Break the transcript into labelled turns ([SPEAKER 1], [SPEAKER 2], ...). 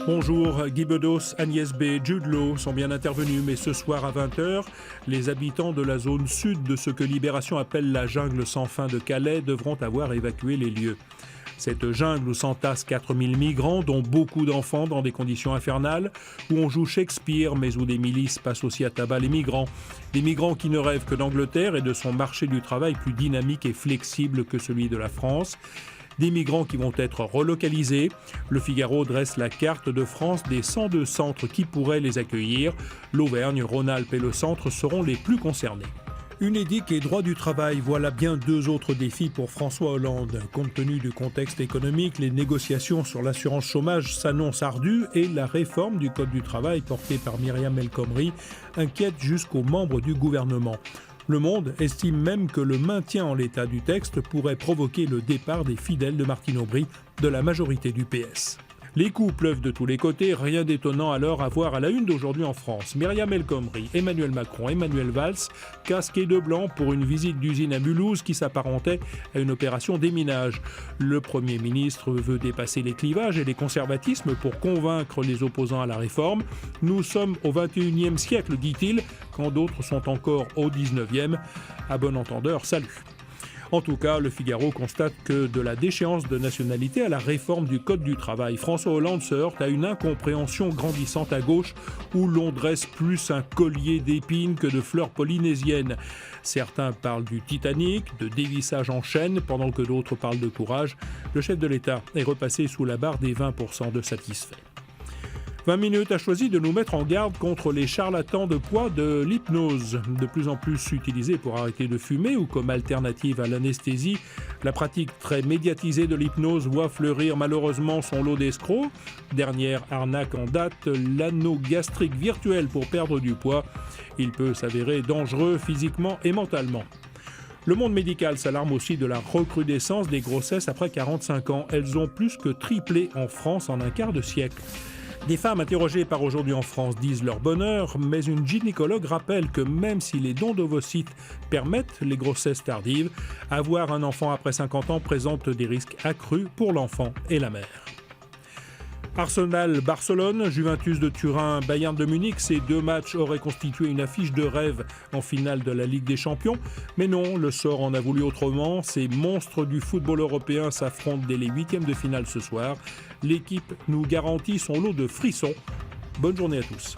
[SPEAKER 1] Bonjour, Guy Bedos, Agnès B, Jude Law sont bien intervenus, mais ce soir à 20h, les habitants de la zone sud de ce que Libération appelle la jungle sans fin de Calais devront avoir évacué les lieux. Cette jungle où s'entassent 4000 migrants, dont beaucoup d'enfants dans des conditions infernales, où on joue Shakespeare, mais où des milices passent aussi à tabac les migrants. Des migrants qui ne rêvent que d'Angleterre et de son marché du travail plus dynamique et flexible que celui de la France. Des migrants qui vont être relocalisés. Le Figaro dresse la carte de France des 102 centres qui pourraient les accueillir. L'Auvergne, Rhône-Alpes et le centre seront les plus concernés. Unédic et droit du travail, voilà bien deux autres défis pour François Hollande. Compte tenu du contexte économique, les négociations sur l'assurance chômage s'annoncent ardues et la réforme du Code du travail portée par Myriam El Khomri inquiète jusqu'aux membres du gouvernement. Le Monde estime même que le maintien en l'état du texte pourrait provoquer le départ des fidèles de Martine Aubry de la majorité du PS. Les coups pleuvent de tous les côtés, rien d'étonnant alors à voir à la une d'aujourd'hui en France. Myriam El Khomri, Emmanuel Macron, Emmanuel Valls, casqués de blanc pour une visite d'usine à Mulhouse qui s'apparentait à une opération déminage. Le Premier ministre veut dépasser les clivages et les conservatismes pour convaincre les opposants à la réforme. Nous sommes au XXIe siècle, dit-il, quand d'autres sont encore au XIXe. À bon entendeur, salut. En tout cas, le Figaro constate que de la déchéance de nationalité à la réforme du Code du travail, François Hollande se heurte à une incompréhension grandissante à gauche où l'on dresse plus un collier d'épines que de fleurs polynésiennes. Certains parlent du Titanic, de dévissage en chaîne, pendant que d'autres parlent de courage. Le chef de l'État est repassé sous la barre des 20% de satisfaits. 20 minutes a choisi de nous mettre en garde contre les charlatans de poids de l'hypnose. De plus en plus utilisée pour arrêter de fumer ou comme alternative à l'anesthésie, la pratique très médiatisée de l'hypnose voit fleurir malheureusement son lot d'escrocs. Dernière arnaque en date, l'anneau gastrique virtuel pour perdre du poids. Il peut s'avérer dangereux physiquement et mentalement. Le monde médical s'alarme aussi de la recrudescence des grossesses après 45 ans. Elles ont plus que triplé en France en un quart de siècle. Des femmes interrogées par Aujourd'hui en France disent leur bonheur, mais une gynécologue rappelle que même si les dons d'ovocytes permettent les grossesses tardives, avoir un enfant après 50 ans présente des risques accrus pour l'enfant et la mère. Arsenal-Barcelone, Juventus de Turin, Bayern de Munich, ces deux matchs auraient constitué une affiche de rêve en finale de la Ligue des Champions. Mais non, le sort en a voulu autrement. Ces monstres du football européen s'affrontent dès les huitièmes de finale ce soir. L'équipe nous garantit son lot de frissons. Bonne journée à tous.